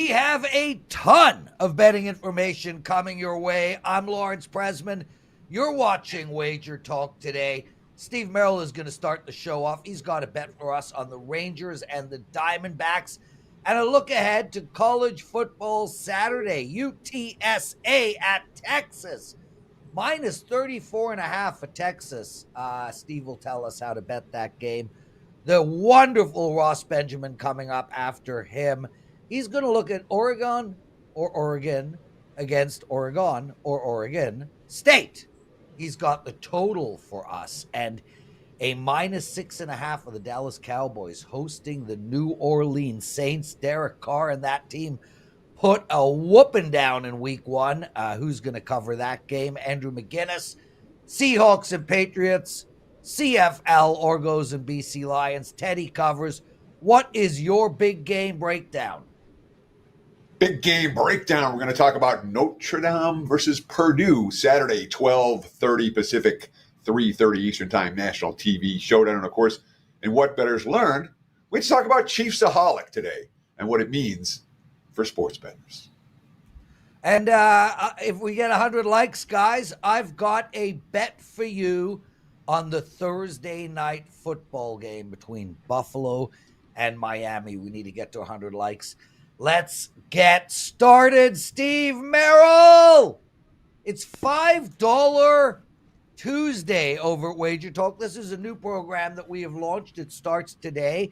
We have a ton of betting information coming your way. I'm Lawrence Presman. You're watching Wager Talk Today. Steve Merril is going to start the show off. He's got a bet for us on the Rangers and the Diamondbacks. And a look ahead to college football Saturday. UTSA at Texas. Minus 34.5 for Texas. Steve will tell us how to bet that game. The wonderful Ross Benjamin coming up after him. He's going to look at Oregon against Oregon or Oregon State. He's got the total for us and a minus 6.5 for the Dallas Cowboys hosting the New Orleans Saints. Derek Carr and that team put a whooping down in week one. Who's going to cover that game? Andrew McInnis. Seahawks and Patriots. CFL, Argos and BC Lions. Teddy covers. What is your big game breakdown? Big game breakdown. We're going to talk about Notre Dame versus Purdue, Saturday, 12:30 Pacific, 3:30 Eastern Time, national TV showdown. And, of course, in what bettors learned, we just talk about Chiefsaholic today and what it means for sports bettors. And if we get 100 likes, guys, I've got a bet for you on the Thursday night football game between Buffalo and Miami. We need to get to 100 likes. Let's get started. Steve Merril. It's $5 Tuesday over at Wager Talk. This is a new program that we have launched. It starts today.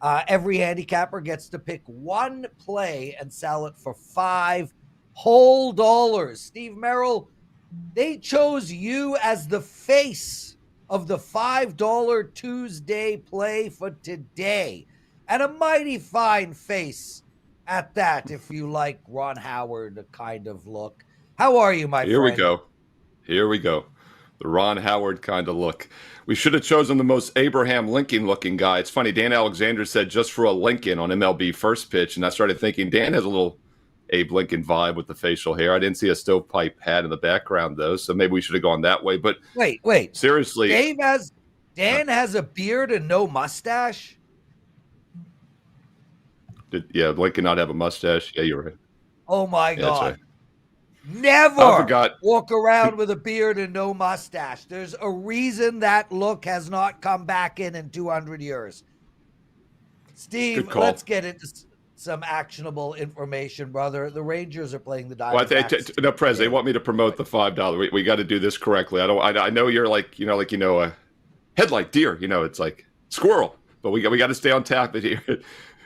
Every handicapper gets to pick one play and sell it for $5 whole. Steve Merril, they chose you as the face of the $5 Tuesday play for today. And a mighty fine face at that, if you like Ron Howard kind of look. How are you, my friend? Here we go. The Ron Howard kind of look. We should have chosen the most Abraham Lincoln looking guy. It's funny, Dan Alexander said just for a Lincoln on MLB First Pitch, and I started thinking Dan has a little Abe Lincoln vibe with the facial hair. I didn't see a stovepipe hat in the background, though, so maybe we should have gone that way. But wait. Seriously. Dan has a beard and no mustache? Did Lincoln not have a mustache? Yeah, you're right. Oh, my God. Right. Never walk around with a beard and no mustache. There's a reason that look has not come back in 200 years. Steve, let's get into some actionable information, brother. The Rangers are playing the Diamondbacks. No, Prez, they want me to promote the $5. We got to do this correctly. I know you're like a headlight deer. It's like squirrel, but we got to stay on top of it here.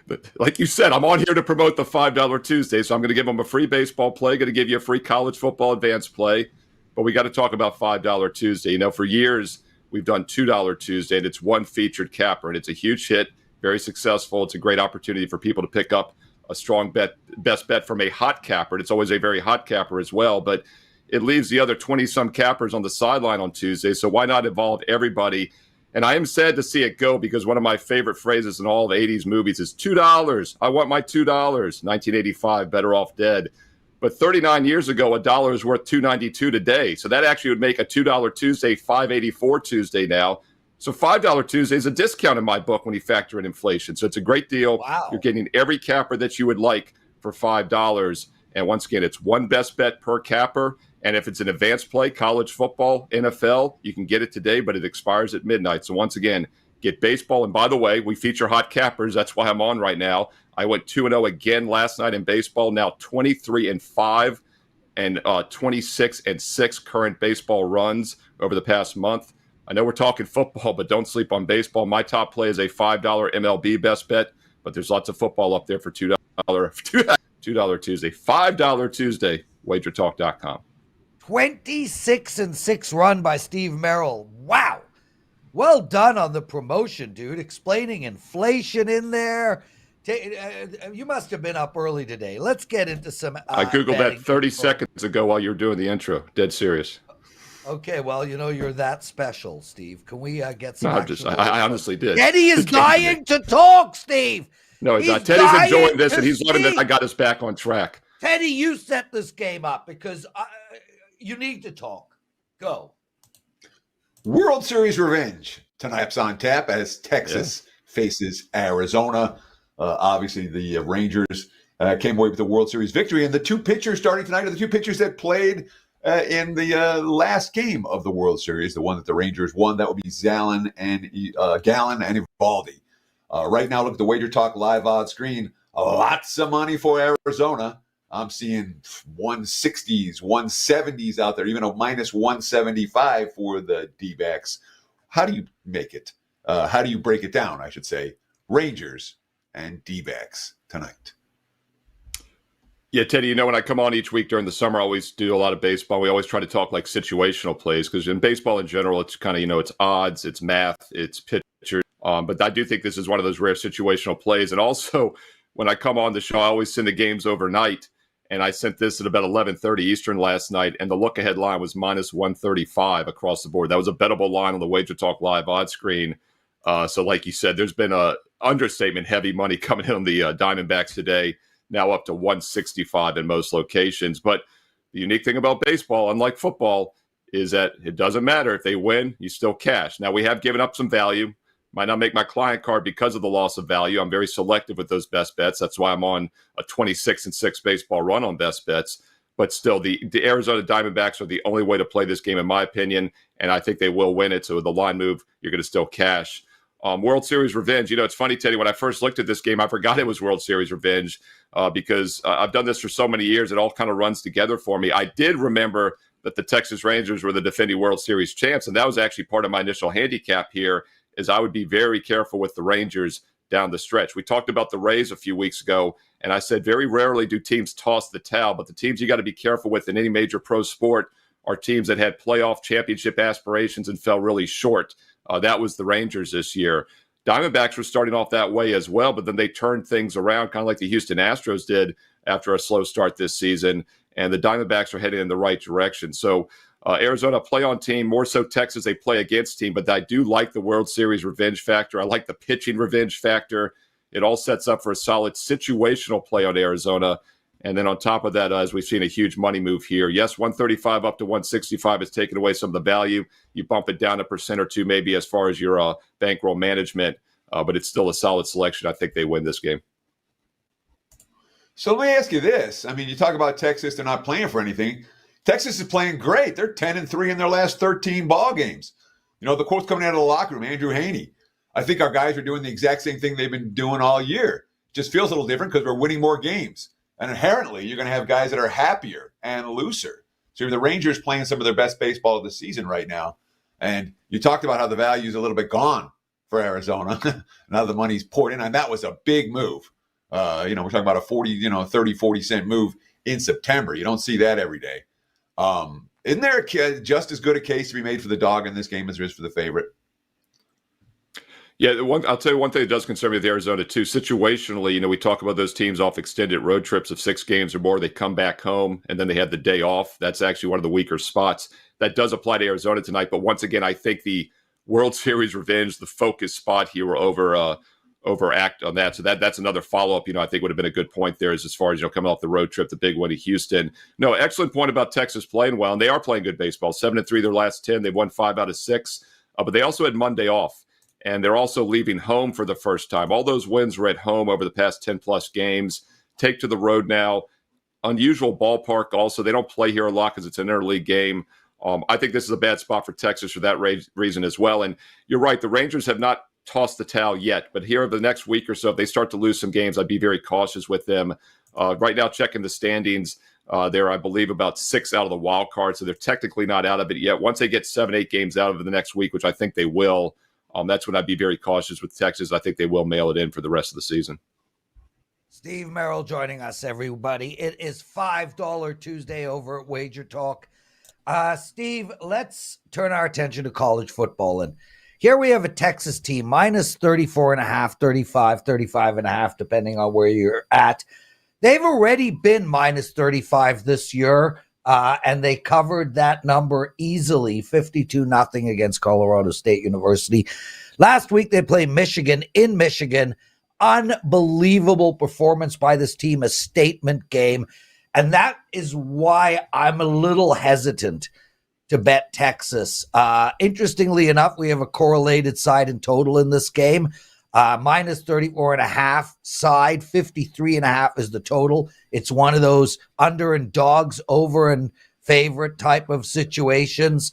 But like you said, I'm on here to promote the $5 Tuesday, so I'm going to give them a free baseball play, going to give you a free college football advanced play, but we got to talk about $5 Tuesday. For years, we've done $2 Tuesday, and it's one featured capper, and it's a huge hit, very successful. It's a great opportunity for people to pick up a strong best bet from a hot capper. It's always a very hot capper as well, but it leaves the other 20-some cappers on the sideline on Tuesday, so why not involve everybody? And I am sad to see it go because one of my favorite phrases in all the 80s movies is $2. I want my $2. 1985, Better Off Dead. But 39 years ago, $1 is worth $2.92 today. So that actually would make a $2 Tuesday, $5.84 Tuesday now. So $5 Tuesday is a discount in my book when you factor in inflation. So it's a great deal. Wow. You're getting every capper that you would like for $5. And once again, it's one best bet per capper. And if it's an advanced play, college football, NFL, you can get it today, but it expires at midnight. So once again, get baseball. And by the way, we feature hot cappers. That's why I'm on right now. I went 2-0 again last night in baseball, now 23-5 and 26-6 current baseball runs over the past month. I know we're talking football, but don't sleep on baseball. My top play is a $5 MLB best bet, but there's lots of football up there for $2 Tuesday. $5 Tuesday, WagerTalk.com. 26-6 run by Steve Merril. Wow. Well done on the promotion, dude. Explaining inflation in there. You must have been up early today. Let's get into some I Googled that 30 seconds ago while you were doing the intro. Dead serious. Okay, well, you're that special, Steve. Can we get some I honestly did. Teddy is dying to talk, Steve. No, he's not. Teddy's enjoying this, and he's loving that I got us back on track. Teddy, you set this game up because you need to talk. Go. World Series revenge tonight's on tap as Texas faces Arizona. Obviously, the Rangers came away with the World Series victory. And the two pitchers starting tonight are the two pitchers that played in the last game of the World Series, the one that the Rangers won. That would be Gallen and Eovaldi. Right now, look at the WagerTalk live odds screen. Lots of money for Arizona. I'm seeing 160s, 170s out there, even a minus 175 for the D-backs. How do you make it? How do you break it down, I should say? Rangers and D-backs tonight. Yeah, Teddy, when I come on each week during the summer, I always do a lot of baseball. We always try to talk like situational plays because in baseball in general, it's kind of, it's odds, it's math, it's pitchers. But I do think this is one of those rare situational plays. And also, when I come on the show, I always send the games overnight. And I sent this at about 11:30 Eastern last night, and the look-ahead line was minus 135 across the board. That was a bettable line on the WagerTalk live odds screen. So like you said, there's been a understatement heavy money coming in on the Diamondbacks today, now up to 165 in most locations. But the unique thing about baseball, unlike football, is that it doesn't matter. If they win, you still cash. Now, we have given up some value. Might not make my client card because of the loss of value. I'm very selective with those best bets. That's why I'm on a 26-6 baseball run on best bets. But still, the Arizona Diamondbacks are the only way to play this game, in my opinion, and I think they will win it. So the line move, you're going to still cash. World Series revenge. It's funny, Teddy, when I first looked at this game, I forgot it was World Series revenge because I've done this for so many years. It all kind of runs together for me. I did remember that the Texas Rangers were the defending World Series champs, and that was actually part of my initial handicap here, is I would be very careful with the Rangers down the stretch. We talked about the Rays a few weeks ago, and I said very rarely do teams toss the towel, but the teams you got to be careful with in any major pro sport are teams that had playoff championship aspirations and fell really short. That was the Rangers this year. Diamondbacks were starting off that way as well, but then they turned things around, kind of like the Houston Astros did after a slow start this season, and the Diamondbacks are heading in the right direction. So Arizona play on team, more so Texas, they play against team, but I do like the World Series revenge factor. I like the pitching revenge factor. It all sets up for a solid situational play on Arizona. And then on top of that, as we've seen a huge money move here, yes, 135 up to 165 is taking away some of the value. You bump it down 1% or 2% maybe as far as your bankroll management, but it's still a solid selection. I think they win this game. So let me ask you this. You talk about Texas, they're not playing for anything. Texas is playing great. They're 10-3 in their last 13 ball games. The quote's coming out of the locker room, Andrew Haney. I think our guys are doing the exact same thing they've been doing all year. Just feels a little different because we're winning more games. And inherently, you're going to have guys that are happier and looser. So the Rangers playing some of their best baseball of the season right now. And you talked about how the value is a little bit gone for Arizona. Now the money's poured in, and that was a big move. We're talking about a 30-40 cent move in September. You don't see that every day. Isn't there just as good a case to be made for the dog in this game as there is for the favorite? Yeah, I'll tell you one thing that does concern me with Arizona, too. Situationally, we talk about those teams off extended road trips of 6 games or more. They come back home, and then they have the day off. That's actually one of the weaker spots. That does apply to Arizona tonight. But once again, I think the World Series revenge, the focus spot here will overact on that. So that's another follow-up, I think would have been a good point there as far as, coming off the road trip, the big one to Houston. No, excellent point about Texas playing well, and they are playing good baseball. 7-3 their last 10. They've won 5 out of 6. But they also had Monday off. And they're also leaving home for the first time. All those wins were at home over the past 10-plus games. Take to the road now. Unusual ballpark also. They don't play here a lot because it's an interleague game. I think this is a bad spot for Texas for that reason as well. And you're right, the Rangers have not tossed the towel yet. But here over the next week or so, if they start to lose some games, I'd be very cautious with them. Right now, checking the standings, they're, I believe, about 6 out of the wild card. So they're technically not out of it yet. Once they get 7-8 games out of it the next week, which I think they will, that's when I'd be very cautious with Texas. I think they will mail it in for the rest of the season. Steve Merril joining us, everybody. It is $5 Tuesday over at Wager Talk. Steve, let's turn our attention to college football. And here we have a Texas team, minus 34.5, 35.5, depending on where you're at. They've already been minus 35 this year. And they covered that number easily, 52-0 against Colorado State University. Last week, they played Michigan in Michigan. Unbelievable performance by this team, a statement game. And that is why I'm a little hesitant to bet Texas. Interestingly enough, we have a correlated side and total in this game. minus 34.5 side, 53.5 is the total. It's one of those under and dogs, over and favorite type of situations.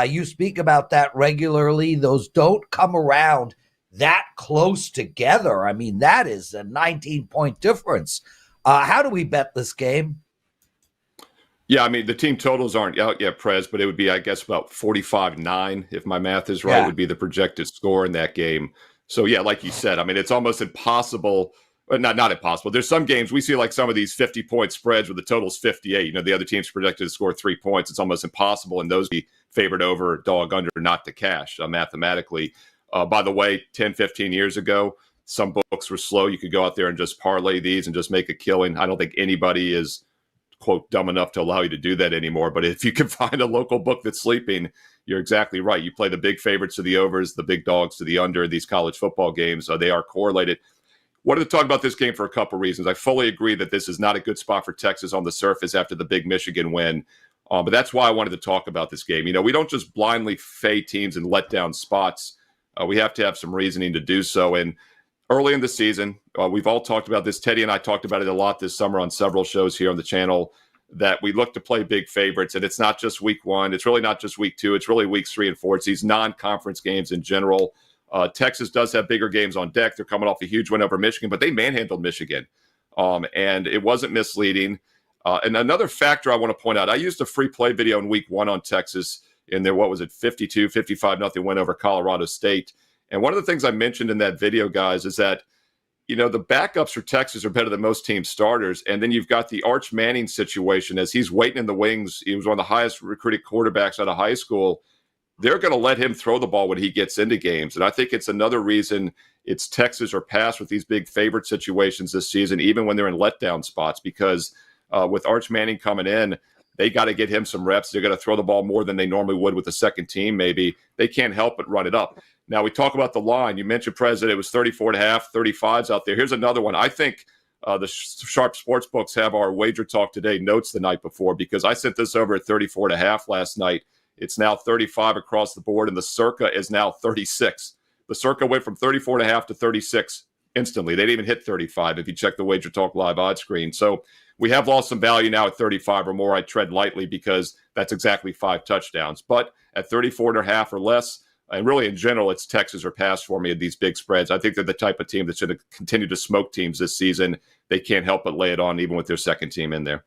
You speak about that regularly. Those don't come around that close together. I mean, that is a 19-point difference. How do we bet this game? Yeah, I mean, the team totals aren't out yet, Prez, but it would be, I guess, about 45-9, if my math is right, would be the projected score in that game. So, yeah, like you said, I mean, it's almost impossible. Not impossible. There's some games we see, like some of these 50-point spreads where the total's 58. You know, the other team's projected to score 3 points. It's almost impossible, and those be favored over, dog under, not to cash mathematically. By the way, 10, 15 years ago, some books were slow. You could go out there and just parlay these and just make a killing. I don't think anybody is, quote, dumb enough to allow you to do that anymore. But if you can find a local book that's sleeping, you're exactly right. You play the big favorites to the overs, the big dogs to the under. These college football games, they are correlated. Wanted to talk about this game for a couple reasons. I fully agree that this is not a good spot for Texas on the surface after the big Michigan win. But that's why I wanted to talk about this game. You know, we don't just blindly fade teams and let down spots. We have to have some reasoning to do so. And early in the season, we've all talked about this. Teddy and I talked about it a lot this summer on several shows here on the channel, that we look to play big favorites. And it's not just week one. It's really not just week two. It's really weeks 3 and 4. It's these non-conference games in general. Texas does have bigger games on deck. They're coming off a huge win over Michigan, but they manhandled Michigan. And it wasn't misleading. And another factor I want to point out, I used a free play video in week 1 on Texas in their, 55-0 win over Colorado State. And one of the things I mentioned in that video, guys, is that, you know, the backups for Texas are better than most team starters. And then you've got the Arch Manning situation as he's waiting in the wings. He was one of the highest recruited quarterbacks out of high school. They're going to let him throw the ball when he gets into games. And I think it's another reason it's Texas or pass with these big favorite situations this season, even when they're in letdown spots, because with Arch Manning coming in, they got to get him some reps. They're going to throw the ball more than they normally would with the second team, maybe. They can't help but run it up. Now, we talk about the line. You mentioned, President, it was 34.5, 35s out there. Here's another one. I think the Sharp Sports books have our WagerTalk Today notes the night before, because I sent this over at 34.5 last night. It's now 35 across the board, and the Circa is now 36. The Circa went from 34.5 to 36 instantly. They didn't even hit 35 if you check the WagerTalk live odds screen. So we have lost some value now at 35 or more. I tread lightly because that's exactly 5 touchdowns. But at 34.5 or less, and really in general, it's Texas or pass for me at these big spreads. I think they're the type of team that's going to continue to smoke teams this season. They can't help but lay it on even with their second team in there.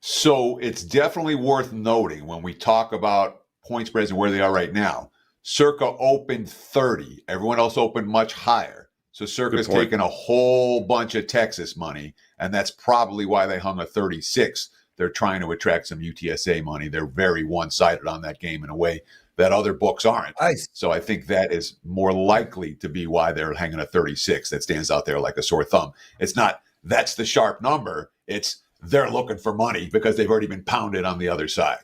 So it's definitely worth noting when we talk about point spreads and where they are right now. Circa opened 30. Everyone else opened much higher. So Circa's taken a whole bunch of Texas money, and that's probably why they hung a 36. They're trying to attract some UTSA money. They're very one-sided on that game in a way that other books aren't. Nice. So I think that is more likely to be why they're hanging a 36 that stands out there like a sore thumb. It's not that's the sharp number. It's they're looking for money because they've already been pounded on the other side.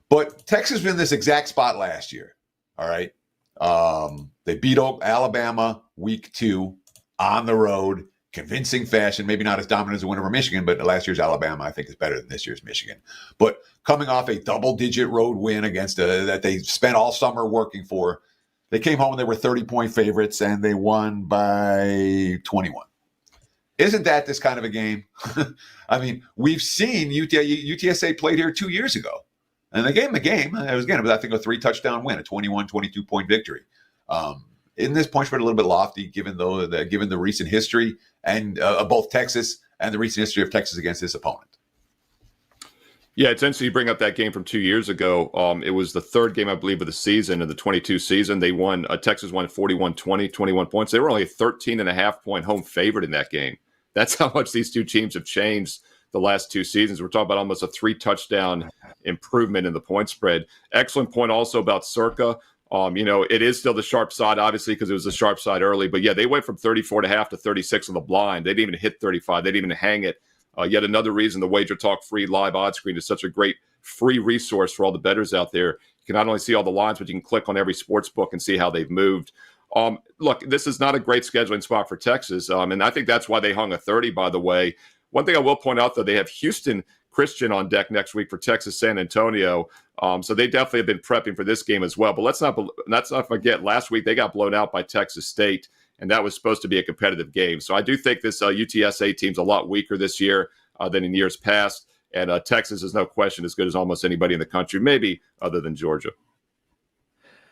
But Texas was in this exact spot last year. All right. They beat Alabama week 2 on the road, convincing fashion, maybe not as dominant as the win over Michigan, but last year's Alabama, I think, is better than this year's Michigan. But coming off a double-digit road win against that they spent all summer working for, they came home and they were 30-point favorites, and they won by 21. Isn't that this kind of a game? I mean, we've seen UTSA played here 2 years ago, and they gave them a game. It was, again, I think, a 3-touchdown win, a 21, 22-point victory. Isn't this point spread a little bit lofty given the recent history and both Texas and the recent history of Texas against this opponent? Yeah, it's interesting you bring up that game from 2 years ago. It was the third game, I believe, of the season, of the 22 season. They won. Texas won 41-20, 21 points. They were only a 13.5-point home favorite in that game. That's how much these two teams have changed the last 2 seasons. We're talking about almost a 3-touchdown improvement in the point spread. Excellent point also about Circa. It is still the sharp side, obviously, because it was the sharp side early. But, yeah, they went from 34.5 to 36 on the blind. They didn't even hit 35. They didn't even hang it. Yet another reason the WagerTalk free live odds screen is such a great free resource for all the bettors out there. You can not only see all the lines, but you can click on every sports book and see how they've moved. Look, this is not a great scheduling spot for Texas, and I think that's why they hung a 30, by the way. One thing I will point out, though, they have Houston Christian on deck next week for Texas San Antonio. So they definitely have been prepping for this game as well. But let's not forget, last week they got blown out by Texas State, and that was supposed to be a competitive game. So I do think this UTSA team's a lot weaker this year than in years past. And Texas is no question as good as almost anybody in the country, maybe other than Georgia.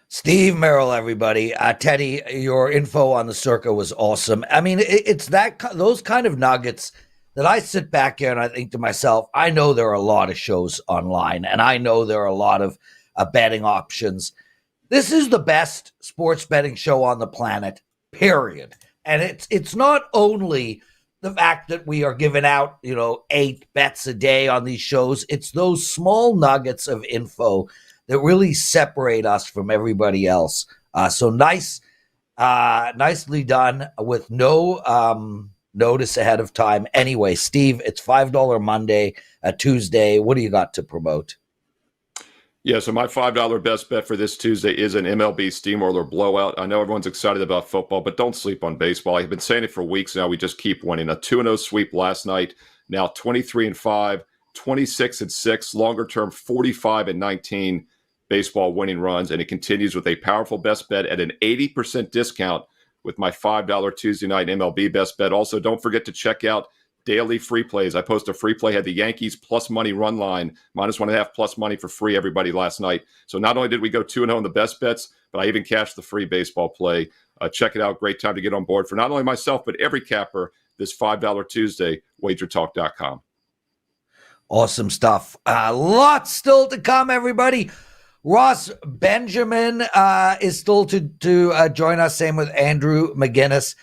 Steve Merril, everybody. Teddy, your info on the circa was awesome. I mean, it's those kind of nuggets that I sit back here and I think to myself, I know there are a lot of shows online, and I know there are a lot of betting options. This is the best sports betting show on the planet, period. And it's not only the fact that we are giving out, 8 bets a day on these shows. It's those small nuggets of info that really separate us from everybody else. So nicely done with no notice ahead of time. Anyway, Steve, it's $5 Monday, Tuesday. What do you got to promote? Yeah, so my $5 best bet for this Tuesday is an MLB steamroller blowout. I know everyone's excited about football, but don't sleep on baseball. I've been saying it for weeks now. We just keep winning. A 2-0 sweep last night, now 23-5, 26-6, longer term 45-19 baseball winning runs, and it continues with a powerful best bet at an 80% discount with my $5 Tuesday night MLB best bet. Also, don't forget to check out daily free plays. I post a free play, had the Yankees plus money run line, -1.5 plus money for free, everybody, last night. So not only did we go 2-0 in the best bets, but I even cashed the free baseball play. Check it out. Great time to get on board for not only myself, but every capper this $5 Tuesday, WagerTalk.com. Awesome stuff. Lots still to come, everybody. Ross Benjamin is still to join us. Same with Andrew McInnis.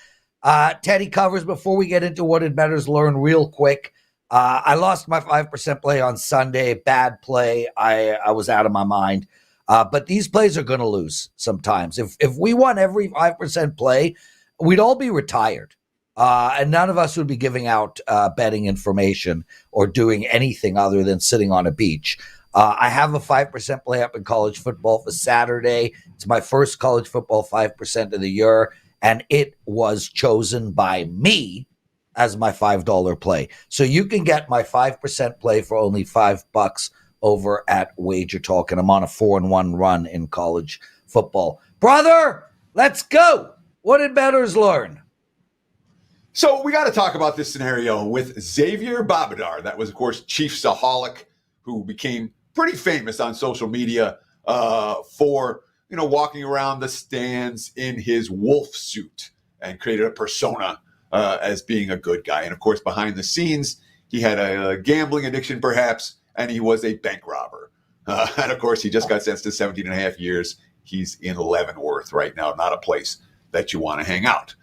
Teddy covers. Before we get into what did bettors learn real quick, I lost my 5% play on Sunday. Bad play. I was out of my mind. But these plays are going to lose sometimes. If we won every 5% play, we'd all be retired. And none of us would be giving out betting information or doing anything other than sitting on a beach. I have a 5% play up in college football for Saturday. It's my first college football 5% of the year, and it was chosen by me as my $5 play. So you can get my 5% play for only $5 over at WagerTalk, and I'm on a 4-1 run in college football. Brother, let's go. What did bettors learn? So we got to talk about this scenario with Xavier Babadar. That was, of course, Chiefsaholic, who became pretty famous on social media for walking around the stands in his wolf suit and created a persona as being a good guy. And of course, behind the scenes, he had a gambling addiction, perhaps, and he was a bank robber. And of course, he just got sentenced to 17 and a half years. He's in Leavenworth right now, not a place that you want to hang out.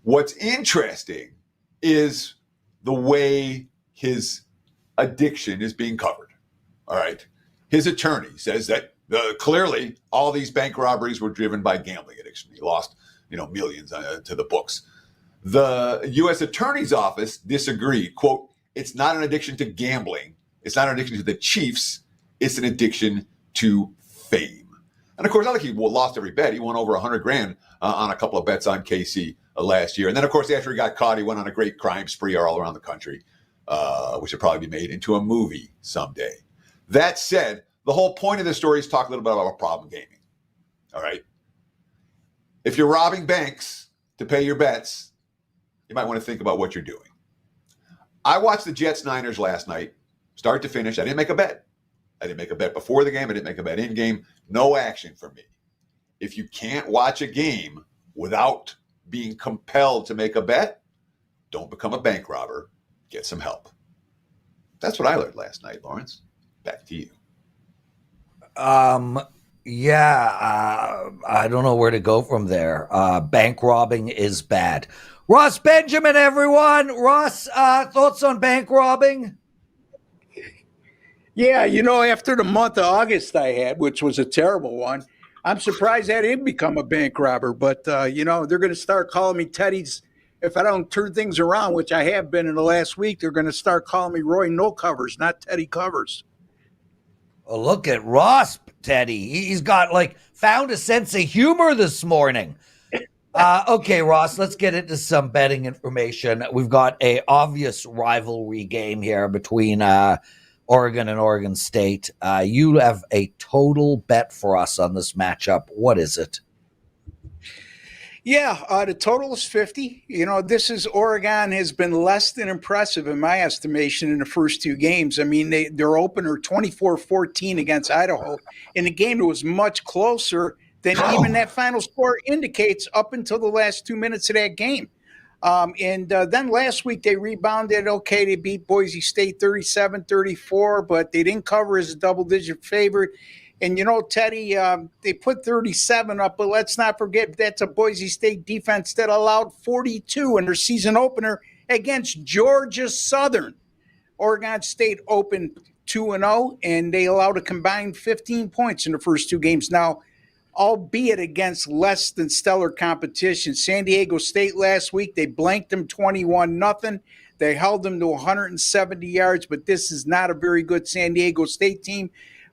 What's interesting is the way his addiction is being covered. All right. His attorney says that clearly all these bank robberies were driven by gambling addiction. He lost, millions to the books. The U.S. Attorney's Office disagreed. Quote, it's not an addiction to gambling. It's not an addiction to the Chiefs. It's an addiction to fame. And of course, not like he lost every bet. He won over $100,000 on a couple of bets on KC last year. And then, of course, after he got caught, he went on a great crime spree all around the country, which will probably be made into a movie someday. That said, the whole point of this story is talk a little bit about problem gaming. All right. If you're robbing banks to pay your bets, you might want to think about what you're doing. I watched the Jets-Niners last night, start to finish. I didn't make a bet. I didn't make a bet before the game. I didn't make a bet in game. No action for me. If you can't watch a game without being compelled to make a bet, don't become a bank robber. Get some help. That's what I learned last night, Lawrence. Back to you. I don't know where to go from there. Bank robbing is bad. Ross Benjamin, everyone. Ross, thoughts on bank robbing? Yeah, after the month of August I had, which was a terrible one, I'm surprised I didn't become a bank robber. But, they're going to start calling me Teddy's. If I don't turn things around, which I have been in the last week, they're going to start calling me Roy No Covers, not Teddy Covers. Oh, look at Ross, Teddy. He's got found a sense of humor this morning. Okay, Ross, let's get into some betting information. We've got a obvious rivalry game here between Oregon and Oregon State. You have a total bet for us on this matchup. What is it? Yeah, the total is 50. Oregon has been less than impressive in my estimation in the first two games. I mean, their opener 24-14 against Idaho in a game that was much closer than even that final score indicates up until the last 2 minutes of that game. Then last week they rebounded. Okay, they beat Boise State 37-34, but they didn't cover as a double-digit favorite. And, Teddy, they put 37 up, but let's not forget that's a Boise State defense that allowed 42 in their season opener against Georgia Southern. Oregon State opened 2-0, and they allowed a combined 15 points in the first two games. Now, albeit against less than stellar competition. San Diego State last week, they blanked them 21-0. They held them to 170 yards, but this is not a very good San Diego State team.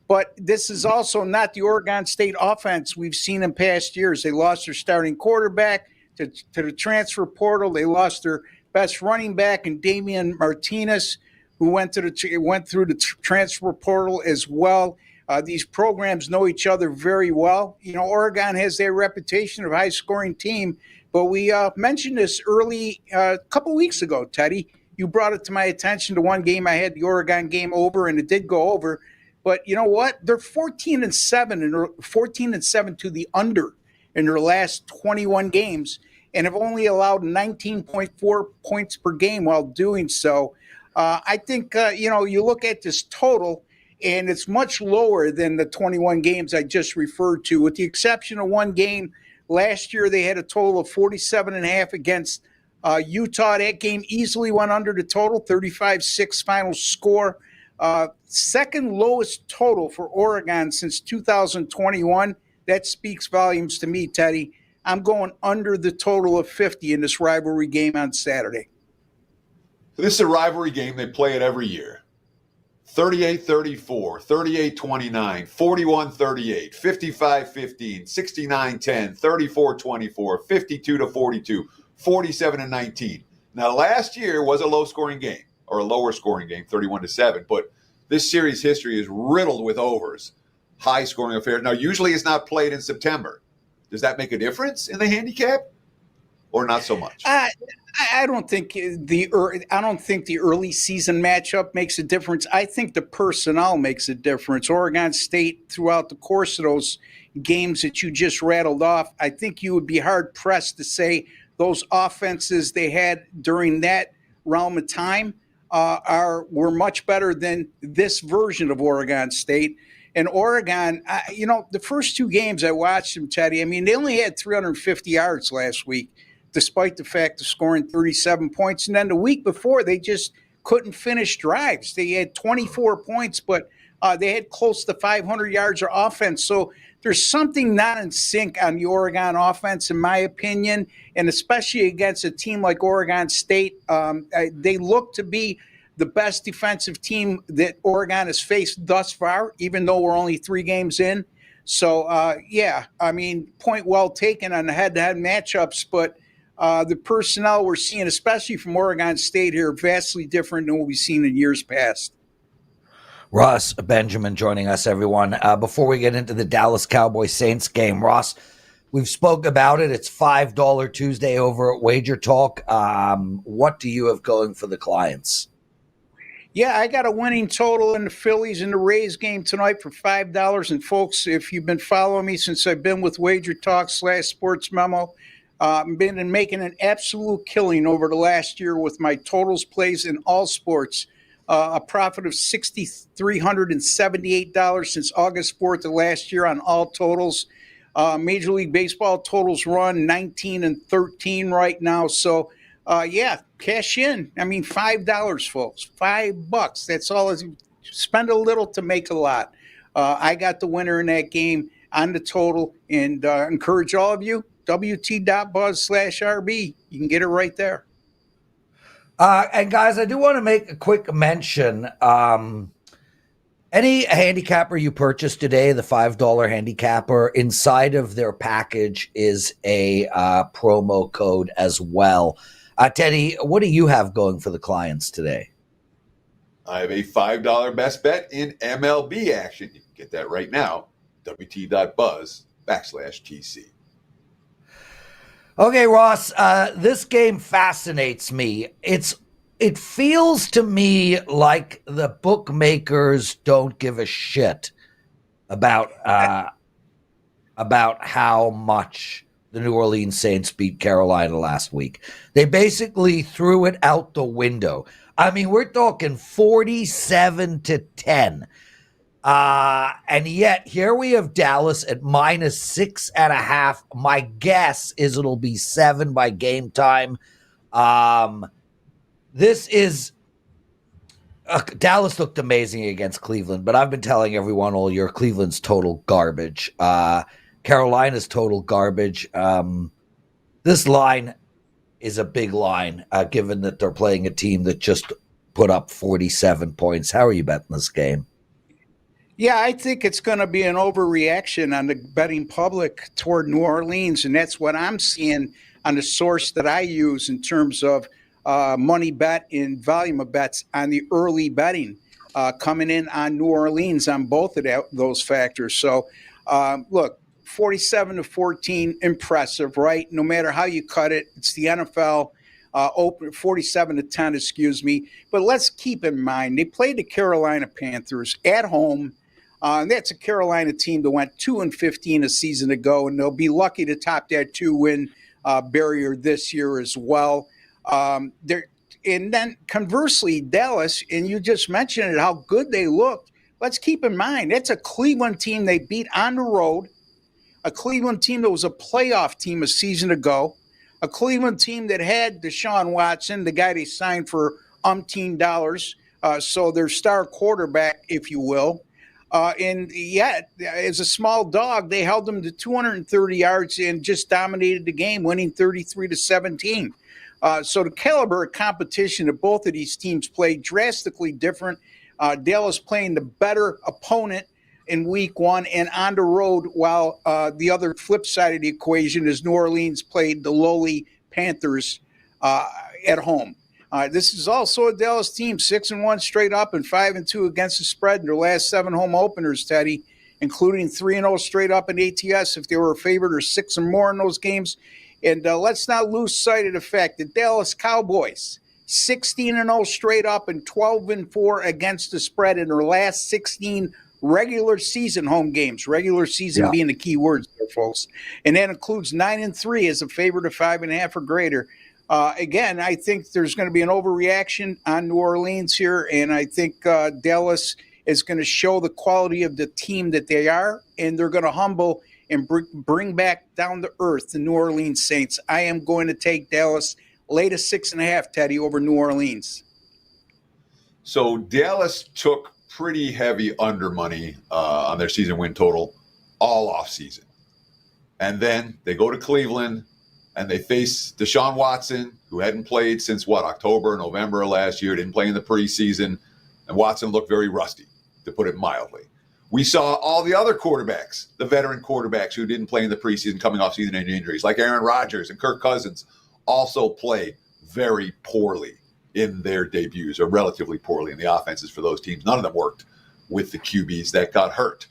But this is also not the Oregon State offense we've seen in past years. They lost their starting quarterback to the transfer portal. They lost their best running back in Damian Martinez, who went through the transfer portal as well. These programs know each other very well. Oregon has their reputation of high-scoring team, but we mentioned this early a couple weeks ago, Teddy. You brought it to my attention to one game. I had the Oregon game over, and it did go over. But you know what? They're 14-7 and 14-7 to the under in their last 21 games, and have only allowed 19.4 points per game while doing so. I think you look at this total, and it's much lower than the 21 games I just referred to, with the exception of one game. Last year they had a total of 47.5 against Utah. That game easily went under the total, 35-6 final score. Second lowest total for Oregon since 2021. That speaks volumes to me, Teddy. I'm going under the total of 50 in this rivalry game on Saturday. So this is a rivalry game. They play it every year. 38-34, 38-29, 41-38, 55-15, 69-10, 34-24, 52-42, 47-19. Now, last year was a low-scoring game, or a lower-scoring game, 31-7. But this series history is riddled with overs, high-scoring affairs. Now, usually it's not played in September. Does that make a difference in the handicap, or not so much? I don't think the early season matchup makes a difference. I think the personnel makes a difference. Oregon State, throughout the course of those games that you just rattled off, I think you would be hard pressed to say those offenses they had during that realm of time were much better than this version of Oregon State. And Oregon, the first two games I watched them, Teddy, I mean, they only had 350 yards last week, despite the fact of scoring 37 points. And then the week before, they just couldn't finish drives. They had 24 points, but they had close to 500 yards of offense. So there's something not in sync on the Oregon offense, in my opinion, and especially against a team like Oregon State. They look to be the best defensive team that Oregon has faced thus far, even though we're only 3 games in. So, point well taken on the head-to-head matchups, but the personnel we're seeing, especially from Oregon State here, vastly different than what we've seen in years past. Ross Benjamin joining us, everyone. Before we get into the Dallas Cowboys Saints game, Ross, we've spoke about it. It's $5 Tuesday over at WagerTalk. What do you have going for the clients? Yeah, I got a winning total in the Phillies and the Rays game tonight for $5. And folks, if you've been following me since I've been with WagerTalk / Sports Memo, I've been making an absolute killing over the last year with my totals plays in all sports. A profit of $6,378 since August 4th of last year on all totals. Major League Baseball totals run 19-13 right now. So, cash in. I mean, $5, folks. $5. That's all. Spend a little to make a lot. I got the winner in that game on the total, and encourage all of you, WT.buzz/RB. You can get it right there. And guys, I do want to make a quick mention. Any handicapper you purchase today, the $5 handicapper, inside of their package is a promo code as well. Teddy, what do you have going for the clients today? I have a $5 best bet in MLB action. You can get that right now. WT.buzz/TC. Okay, Ross, this game fascinates me. It feels to me like the bookmakers don't give a shit about how much the New Orleans Saints beat Carolina last week. They basically threw it out the window. I mean, we're talking 47-10. And yet here we have Dallas at -6.5. My guess is it'll be 7 by game time. This is Dallas looked amazing against Cleveland, but I've been telling everyone all year Cleveland's total garbage. Carolina's total garbage. This line is a big line, given that they're playing a team that just put up 47 points. How are you betting this game? Yeah, I think it's going to be an overreaction on the betting public toward New Orleans, and that's what I'm seeing on the source that I use in terms of money bet and volume of bets on the early betting coming in on New Orleans on both of those factors. So, look, 47-14, impressive, right? No matter how you cut it, it's the NFL. Open 47-10, excuse me. But let's keep in mind, they played the Carolina Panthers at home. And that's a Carolina team that went 2-15 a season ago, and they'll be lucky to top that 2-win barrier this year as well. And then conversely, Dallas, and you just mentioned it, how good they looked. Let's keep in mind, that's a Cleveland team they beat on the road, a Cleveland team that was a playoff team a season ago, a Cleveland team that had Deshaun Watson, the guy they signed for umpteen dollars, so their star quarterback, if you will. And yet, as a small dog, they held them to 230 yards and just dominated the game, winning 33-17. So the caliber of competition that both of these teams played drastically different. Dallas playing the better opponent in week one and on the road, while the other flip side of the equation is New Orleans played the lowly Panthers at home. This is also a Dallas team, 6-1 straight up and 5-2 against the spread in their last 7 home openers, Teddy, including 3-0 straight up in ATS if they were a favorite, or 6 or more in those games. And let's not lose sight of the fact that Dallas Cowboys, 16-0 straight up and 12-4 against the spread in their last 16 regular season home games. Regular season being the key words there, folks. And that includes 9-3 as a favorite of 5.5 or greater. Again, I think there's going to be an overreaction on New Orleans here, and I think Dallas is going to show the quality of the team that they are, and they're going to humble and bring back down to earth the New Orleans Saints. I am going to take Dallas late at 6.5, Teddy, over New Orleans. So Dallas took pretty heavy under money on their season win total all off season. And then they go to Cleveland and they face Deshaun Watson, who hadn't played since October, November of last year, didn't play in the preseason. And Watson looked very rusty, to put it mildly. We saw all the other quarterbacks, the veteran quarterbacks who didn't play in the preseason coming off season injuries, like Aaron Rodgers and Kirk Cousins, also play very poorly in their debuts, or relatively poorly in the offenses for those teams. None of them worked with the QBs that got hurt.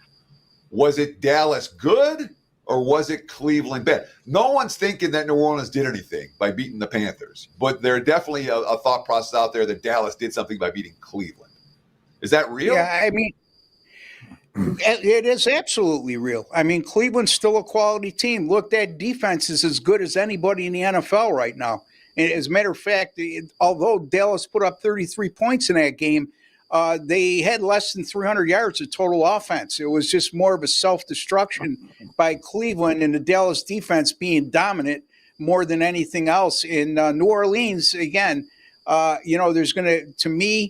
Was it Dallas good, or was it Cleveland bad? No one's thinking that New Orleans did anything by beating the Panthers, but there's definitely a thought process out there that Dallas did something by beating Cleveland. Is that real? Yeah, I mean, it is absolutely real. I mean, Cleveland's still a quality team. Look, that defense is as good as anybody in the NFL right now. And as a matter of fact, although Dallas put up 33 points in that game, they had less than 300 yards of total offense. It was just more of a self-destruction by Cleveland and the Dallas defense being dominant more than anything else. In New Orleans, again, there's going to,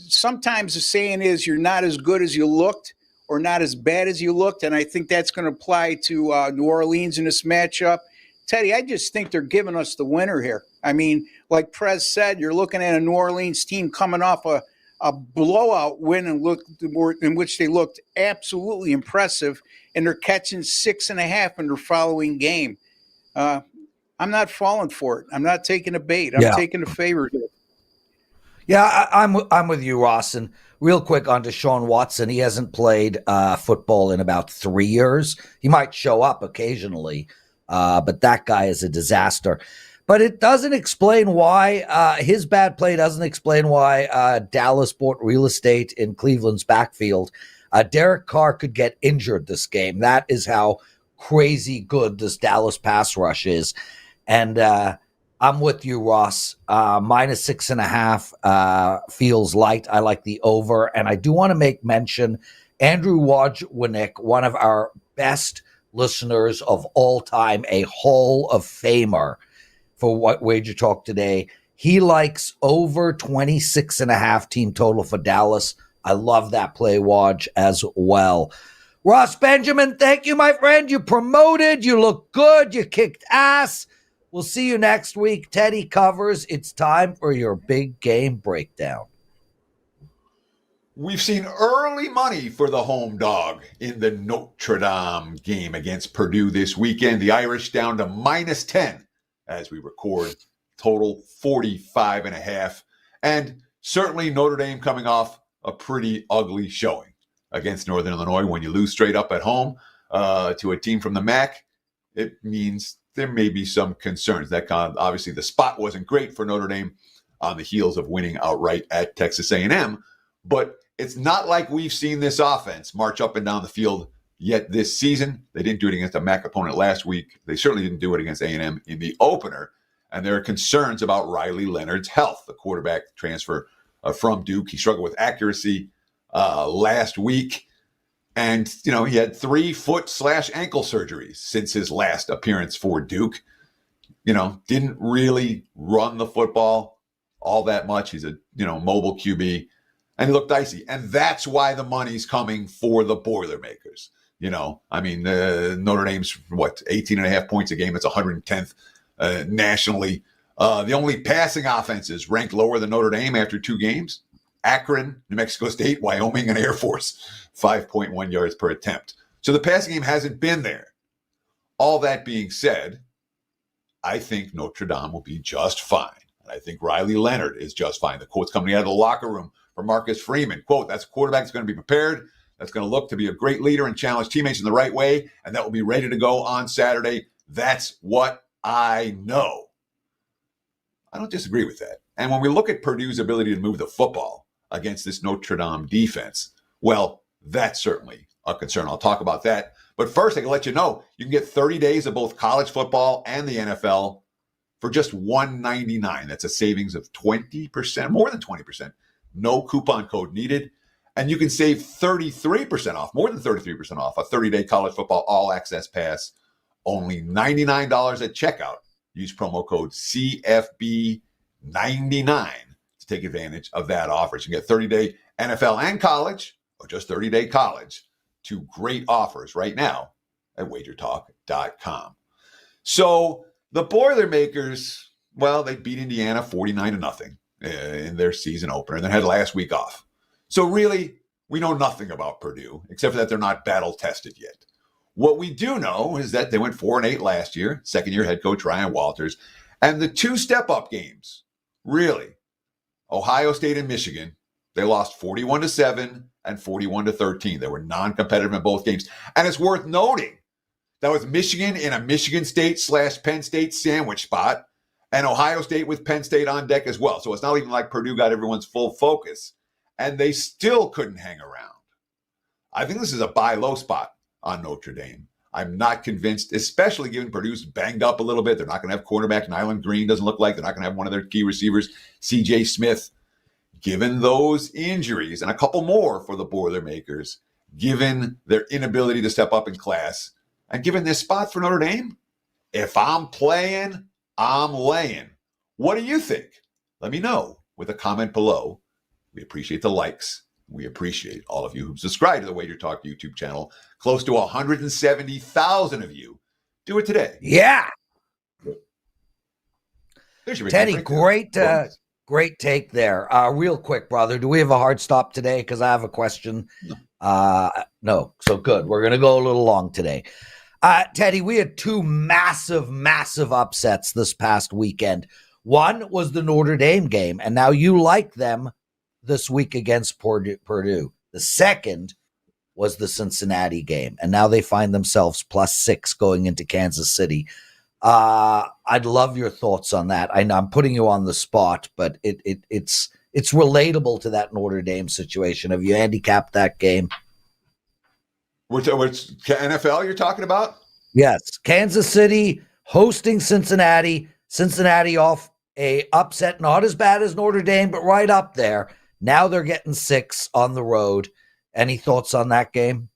sometimes the saying is you're not as good as you looked or not as bad as you looked, and I think that's going to apply to New Orleans in this matchup. Teddy, I just think they're giving us the winner here. I mean, like Prez said, you're looking at a New Orleans team coming off a blowout win in which they looked absolutely impressive, and they're catching 6.5 in their following game. I'm not falling for it. I'm not taking a bait. I'm taking a favorite here. Yeah, I'm with you, Ross. And real quick on Deshaun Watson, he hasn't played football in about 3 years. He might show up occasionally, but that guy is a disaster. But it doesn't explain why his bad play doesn't explain why Dallas bought real estate in Cleveland's backfield. Derek Carr could get injured this game. That is how crazy good this Dallas pass rush is. And I'm with you, Ross. Minus 6.5 feels light. I like the over. And I do want to make mention Andrew Wojcicki, one of our best listeners of all time, a Hall of Famer for what Wager Talk Today. He likes over 26.5 team total for Dallas. I love that play, Woj, as well. Ross Benjamin, thank you, my friend. You promoted. You look good. You kicked ass. We'll see you next week. Teddy covers. It's time for your big game breakdown. We've seen early money for the home dog in the Notre Dame game against Purdue this weekend. The Irish down to minus 10 as we record, total 45.5. And certainly Notre Dame coming off a pretty ugly showing against Northern Illinois. When you lose straight up at home to a team from the MAC, it means there may be some concerns. That obviously the spot wasn't great for Notre Dame on the heels of winning outright at Texas A&M, but it's not like we've seen this offense march up and down the field yet this season. They didn't do it against a MAC opponent last week. They certainly didn't do it against A&M in the opener. And there are concerns about Riley Leonard's health, the quarterback transfer from Duke. He struggled with accuracy last week. And, he had 3 foot/ankle surgeries since his last appearance for Duke. Didn't really run the football all that much. He's a, mobile QB. And he looked dicey. And that's why the money's coming for the Boilermakers. Notre Dame's, 18.5 points a game. It's 110th nationally. The only passing offenses ranked lower than Notre Dame after 2 games: Akron, New Mexico State, Wyoming, and Air Force, 5.1 yards per attempt. So the passing game hasn't been there. All that being said, I think Notre Dame will be just fine. And I think Riley Leonard is just fine. The quote's coming out of the locker room from Marcus Freeman. Quote, "That's a quarterback that's going to be prepared, that's going to look to be a great leader and challenge teammates in the right way, and that will be ready to go on Saturday. That's what I know." I don't disagree with that. And when we look at Purdue's ability to move the football against this Notre Dame defense, well, that's certainly a concern. I'll talk about that. But first, I can let you know, you can get 30 days of both college football and the NFL for just $199. That's a savings of 20%, more than 20%. No coupon code needed. And you can save 33% off, more than 33% off, a 30-day college football all-access pass, only $99 at checkout. Use promo code CFB99 to take advantage of that offer. So you can get 30-day NFL and college, or just 30-day college, 2 great offers right now at WagerTalk.com. So the Boilermakers, well, they beat Indiana 49-0 in their season opener and then had last week off. So really, we know nothing about Purdue, except for that they're not battle-tested yet. What we do know is that they went 4-8 last year, second-year head coach Ryan Walters, and the 2 step-up games, really, Ohio State and Michigan, they lost 41-7 and 41-13. They were non-competitive in both games. And it's worth noting that was Michigan in a Michigan State/Penn State sandwich spot, and Ohio State with Penn State on deck as well. So it's not even like Purdue got everyone's full focus, and they still couldn't hang around. I think this is a buy low spot on Notre Dame. I'm not convinced, especially given Purdue's banged up a little bit. They're not going to have quarterback Nyland Green, doesn't look like. They're not going to have one of their key receivers, C.J. Smith. Given those injuries and a couple more for the Boilermakers, given their inability to step up in class, and given this spot for Notre Dame, if I'm playing, I'm laying. What do you think? Let me know with a comment below. We appreciate the likes. We appreciate all of you who subscribe to the Wager Talk YouTube channel. Close to 170,000 of you. Do it today. Yeah. There's your Teddy, great take there. Real quick, brother, do we have a hard stop today? Because I have a question. No. So good. We're going to go a little long today. Teddy, we had 2 massive upsets this past weekend. One was the Notre Dame game, and now you like them this week against Purdue. The second was the Cincinnati game, and now they find themselves +6 going into Kansas City. I'd love your thoughts on that. I'm putting you on the spot, but it's relatable to that Notre Dame situation. Have you handicapped that game? Which NFL you're talking about? Yes, Kansas City hosting Cincinnati. Cincinnati off a upset, not as bad as Notre Dame, but right up there. Now they're getting 6 on the road. Any thoughts on that game?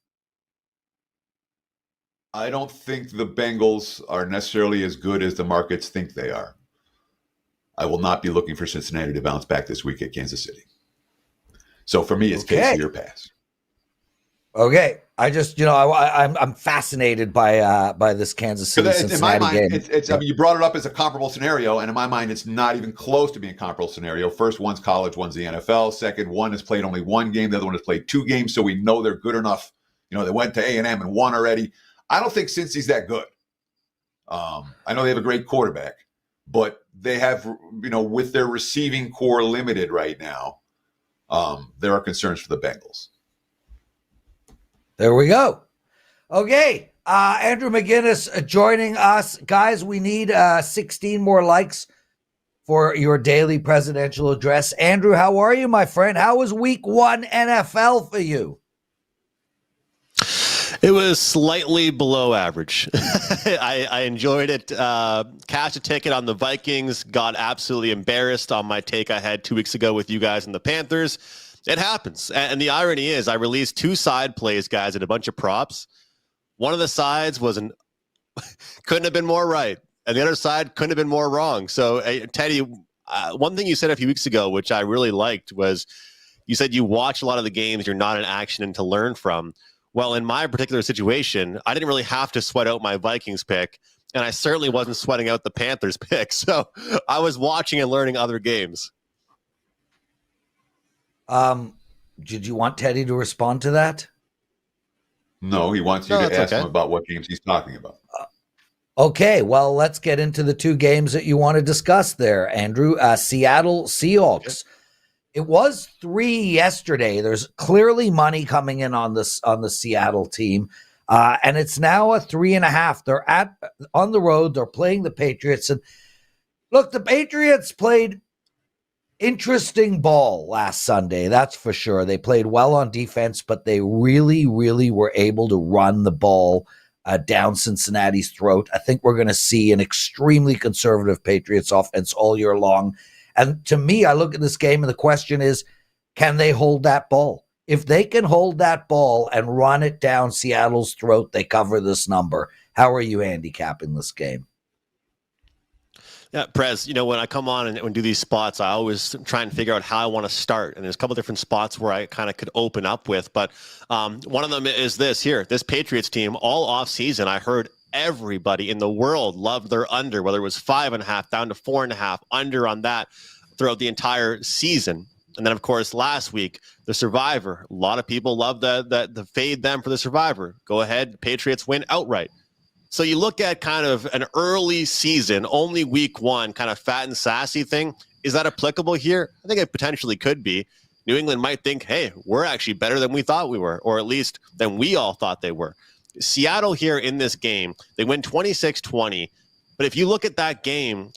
I don't think the Bengals are necessarily as good as the markets think they are. I will not be looking for Cincinnati to bounce back this week at Kansas City. So for me, it's Casey or pass. Okay, I just I'm fascinated by this Kansas City Cincinnati in my mind, game. It's I mean, you brought it up as a comparable scenario, and in my mind, it's not even close to being a comparable scenario. First, one's college, one's the NFL. Second, one has played only one game, the other one has played 2 games, so we know they're good enough. They went to A&M and won already. I don't think Cincy's that good. I know they have a great quarterback, but they have, with their receiving core limited right now, there are concerns for the Bengals. There we go. Okay. Andrew McInnis joining us. Guys, we need 16 more likes for your daily presidential address. Andrew, how are you, my friend? How was week 1 NFL for you? It was slightly below average. I enjoyed it. Cashed a ticket on the Vikings. Got absolutely embarrassed on my take I had 2 weeks ago with you guys and the Panthers. It happens. And the irony is I released 2 side plays, guys, and a bunch of props. One of the sides couldn't have been more right. And the other side couldn't have been more wrong. So, Teddy, one thing you said a few weeks ago, which I really liked, was you said you watch a lot of the games you're not in action and to learn from. Well, in my particular situation, I didn't really have to sweat out my Vikings pick, and I certainly wasn't sweating out the Panthers pick. So I was watching and learning other games. Did you want Teddy to respond to that? No, he wants you to ask him about what games he's talking about. Okay, well, let's get into the 2 games that you want to discuss there, Andrew. Seattle Seahawks. Okay. It was 3 yesterday. There's clearly money coming in on the Seattle team, and it's now a 3.5. They're on the road. They're playing the Patriots, and look, the Patriots played interesting ball last Sunday. That's for sure. They played well on defense, but they really, really were able to run the ball down Cincinnati's throat. I think we're going to see an extremely conservative Patriots offense all year long. And to me, I look at this game and the question is, can they hold that ball? If they can hold that ball and run it down Seattle's throat, they cover this number. How are you handicapping this game? Yeah, Prez, when I come on and do these spots, I always try and figure out how I want to start. And there's a couple different spots where I kind of could open up with. But one of them is this Patriots team all offseason. I heard everybody in the world loved their under, whether it was 5.5 down to 4.5 under on that throughout the entire season. And then, of course, last week, the Survivor. A lot of people love the fade them for the Survivor. Go ahead, Patriots win outright. So you look at kind of an early season, only week 1, kind of fat and sassy thing. Is that applicable here? I think it potentially could be. New England might think, hey, we're actually better than we thought we were, or at least than we all thought they were. Seattle here in this game, they win 26-20. But if you look at that game,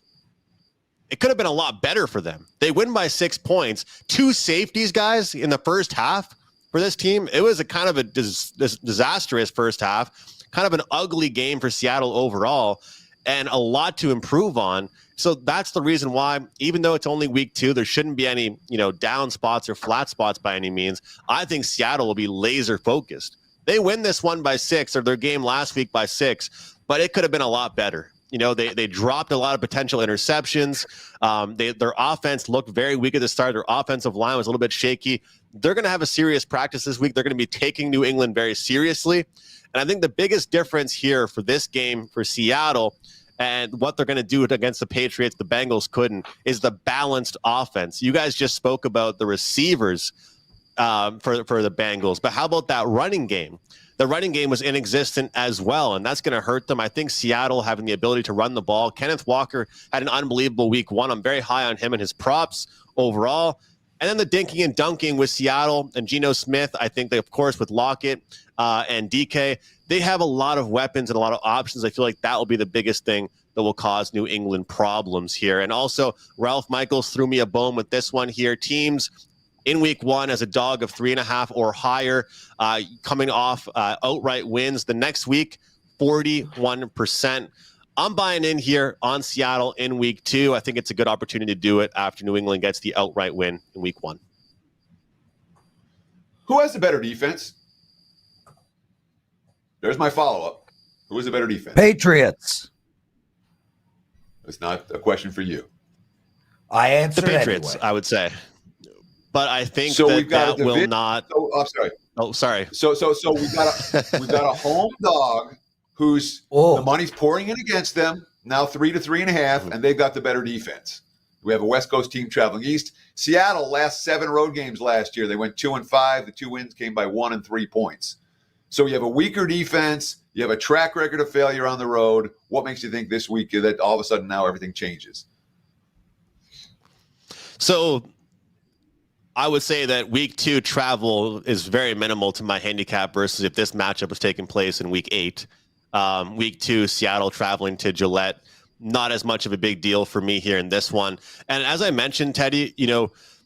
it could have been a lot better for them. They win by 6 points. 2 safeties, guys, in the first half for this team. It was a kind of a disastrous first half, kind of an ugly game for Seattle overall, and a lot to improve on. So that's the reason why, even though it's only week 2, there shouldn't be any, down spots or flat spots by any means. I think Seattle will be laser focused. They win this one by 6, or their game last week by 6, but it could have been a lot better. They dropped a lot of potential interceptions. Their offense looked very weak at the start. Their offensive line was a little bit shaky. They're going to have a serious practice this week. They're going to be taking New England very seriously. And I think the biggest difference here for this game for Seattle and what they're going to do against the Patriots, the Bengals couldn't, is the balanced offense. You guys just spoke about the receivers for the Bengals, but how about that running game? the running game was inexistent as well, and that's going to hurt them. I think Seattle having the ability to run the ball. Kenneth Walker had an unbelievable week one. I'm very high on him and his props overall. And then the dinking and dunking with Seattle and Geno Smith. I think they, of course, with Lockett and DK, they have a lot of weapons and a lot of options. I feel like that will be the biggest thing that will cause New England problems here. And also, Ralph Michaels threw me a bone with this one here. Teams in week one as a dog of 3.5 or higher, coming off outright wins. The next week, 41%. I'm buying in here on Seattle in week two. I think it's a good opportunity to do it after New England gets the outright win in week one. Who has the better defense? There's my follow-up. Who has the better defense? Patriots. It's not a question for you. I answered the Patriots, anyway. I would say. But I think So that we've got that will not. Oh, I'm sorry. Oh, sorry. So we've got a home dog who's the money's pouring in against them now 3 to 3.5, and they've got the better defense. We have a West Coast team traveling east. Seattle last 7 road games last year. They went 2-5. The 2 wins came by 1 and 3 points. So you have a weaker defense. You have a track record of failure on the road. What makes you think this week that all of a sudden now everything changes? So I would say that week 2 travel is very minimal to my handicap versus if this matchup was taking place in week 8. Week 2, Seattle traveling to Gillette, not as much of a big deal for me here in this one. And as I mentioned, Teddy,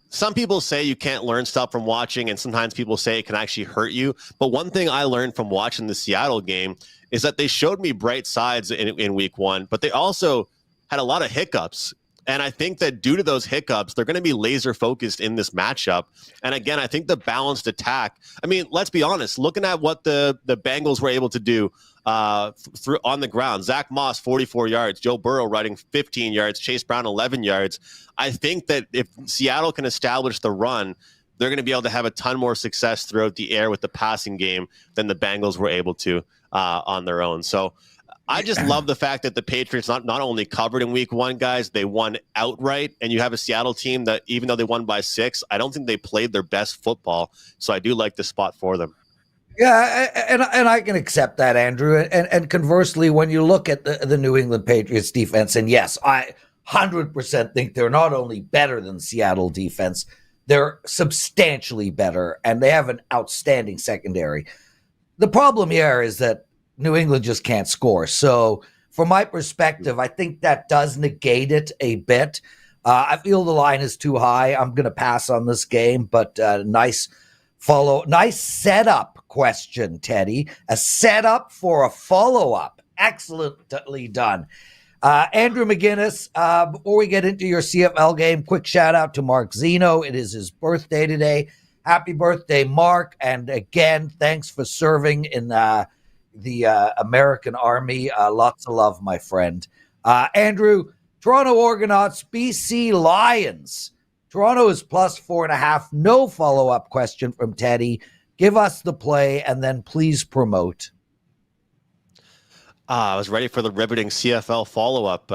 some people say you can't learn stuff from watching, and sometimes people say it can actually hurt you. But one thing I learned from watching the Seattle game is that they showed me bright sides in week 1, but they also had a lot of hiccups. And I think that due to those hiccups, they're going to be laser focused in this matchup. And again, I think the balanced attack, let's be honest, looking at what the Bengals were able to do through on the ground, Zach Moss, 44 yards, Joe Burrow running 15 yards, Chase Brown, 11 yards. I think that if Seattle can establish the run, they're going to be able to have a ton more success throughout the air with the passing game than the Bengals were able to on their own. So I just love the fact that the Patriots not only covered in week 1, guys, they won outright. And you have a Seattle team that, even though they won by 6, I don't think they played their best football. So I do like the spot for them. Yeah, and I can accept that, Andrew. And conversely, when you look at the New England Patriots defense, and yes, I 100% think they're not only better than Seattle defense, they're substantially better, and they have an outstanding secondary. The problem here is that New England just can't score. So from my perspective, I think that does negate it a bit. I feel the line is too high. I'm going to pass on this game, but nice setup question, Teddy. A setup for a follow-up. Excellently done. Andrew McInnis, before we get into your CFL game, quick shout-out to Mark Zeno. It is his birthday today. Happy birthday, Mark. And again, thanks for serving in the American Army. Lots of love, my friend. Andrew, Toronto Argonauts, BC Lions. Toronto is plus 4.5. No follow-up question from Teddy. Give us the play and then please promote. I was ready for the riveting CFL follow-up.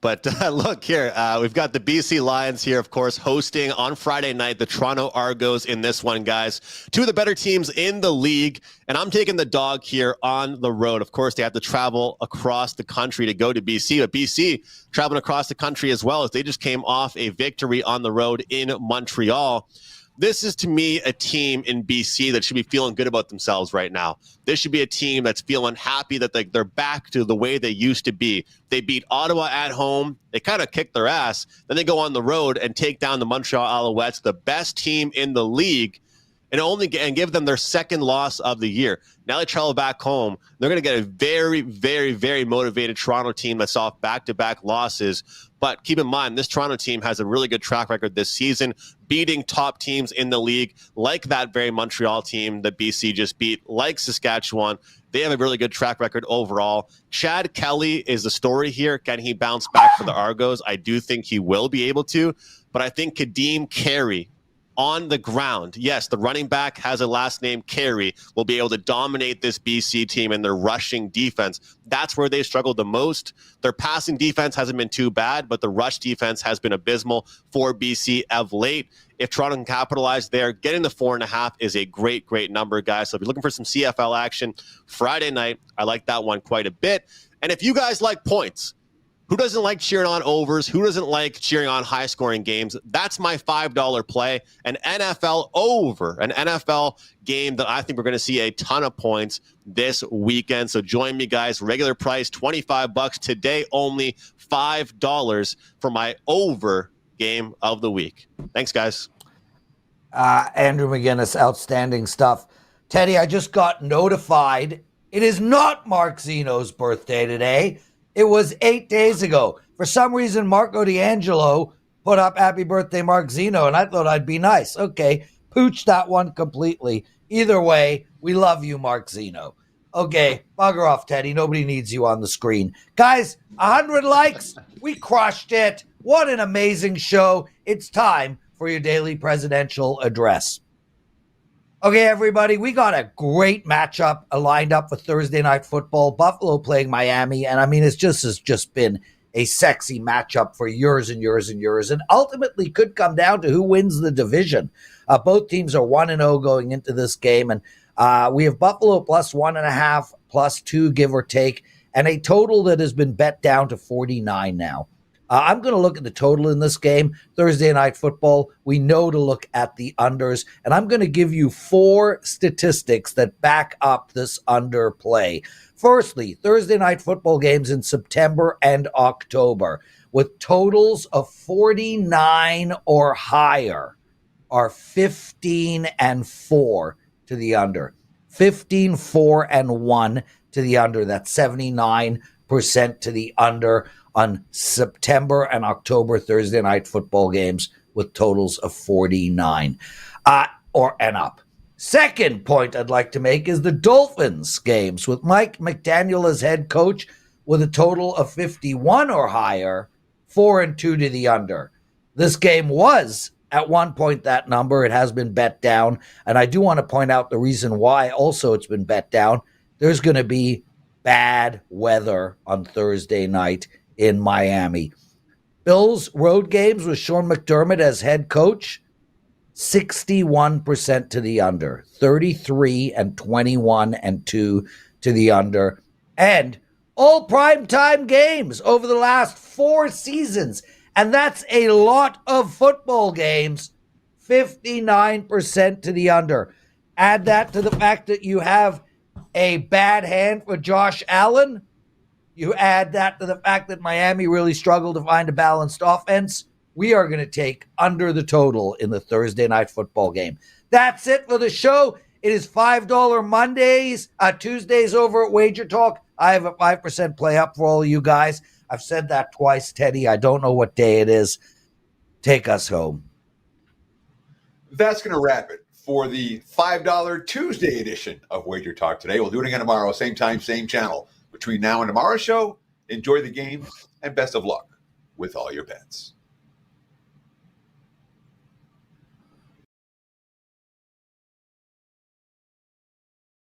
But look here, we've got the BC Lions here, of course, hosting on Friday night the Toronto Argos in this one, guys. 2 of the better teams in the league, and I'm taking the dog here on the road. Of course, they have to travel across the country to go to BC, but BC traveling across the country as well, as they just came off a victory on the road in Montreal. This is, to me, a team in BC that should be feeling good about themselves right now. This should be a team that's feeling happy that they're back to the way they used to be. They beat Ottawa at home. They kind of kicked their ass. Then they go on the road and take down the Montreal Alouettes, the best team in the league, and give them their second loss of the year. Now they travel back home. They're going to get a very, very, very motivated Toronto team that's off back-to-back losses. But keep in mind, this Toronto team has a really good track record this season, beating top teams in the league, like that very Montreal team that BC just beat, like Saskatchewan. They have a really good track record overall. Chad Kelly is the story here. Can he bounce back for the Argos? I do think he will be able to. But I think Kadeem Carey on the ground. Yes, the running back has a last name Carey, will be able to dominate this BC team and their rushing defense. That's where they struggled the most. Their passing defense hasn't been too bad, but the rush defense has been abysmal for BC of late. If Toronto can capitalize there, getting the 4.5 is a great, great number, guys. So if you're looking for some CFL action Friday night, I like that one quite a bit. And if you guys like points, who doesn't like cheering on overs? Who doesn't like cheering on high-scoring games? That's my $5 play, an NFL over, an NFL game that I think we're going to see a ton of points this weekend. So join me, guys. Regular price, $25. Today, only $5 for my over game of the week. Thanks, guys. Andrew McInnis, outstanding stuff. Teddy, I just got notified. It is not Mark Zeno's birthday today. It was 8 days ago. For some reason, Marco D'Angelo put up happy birthday, Mark Zeno, and I thought I'd be nice. Okay, pooch that one completely. Either way, we love you, Mark Zeno. Okay, bugger off, Teddy. Nobody needs you on the screen. Guys, 100 likes. We crushed it. What an amazing show. It's time for your daily presidential address. Okay, everybody, we got a great matchup lined up for Thursday Night Football. Buffalo playing Miami, and I mean, has just been a sexy matchup for years and years and years, and ultimately could come down to who wins the division. Both teams are 1-0 going into this game, and we have Buffalo plus 1.5, plus 2, give or take, and a total that has been bet down to 49 now. I'm going to look at the total in this game, Thursday Night Football. We know to look at the unders, and I'm going to give you 4 statistics that back up this underplay. Firstly, Thursday Night Football games in September and October with totals of 49 or higher are 15-4 to the under. 15-4-1 to the under. That's 79% to the under on September and October Thursday Night Football games with totals of 49 or and up. Second point I'd like to make is the Dolphins games with Mike McDaniel as head coach with a total of 51 or higher, 4-2 to the under. This game was at one point that number. It has been bet down, and I do want to point out the reason why also it's been bet down. There's going to be bad weather on Thursday night in Miami. Bills road games with Sean McDermott as head coach, 61% to the under, 33-21-2 to the under, and all primetime games over the last 4 seasons, and that's a lot of football games, 59% to the under. Add that to the fact that you have a bad hand for Josh Allen. You add that to the fact that Miami really struggled to find a balanced offense. We are going to take under the total in the Thursday Night Football game. That's it for the show. It is $5 Mondays, Tuesdays over at WagerTalk. I have a 5% play up for all of you guys. I've said that twice, Teddy. I don't know what day it is. Take us home. That's going to wrap it for the $5 Tuesday edition of Wager Talk Today. We'll do it again tomorrow, same time, same channel. Between now and tomorrow's show, enjoy the game and best of luck with all your bets.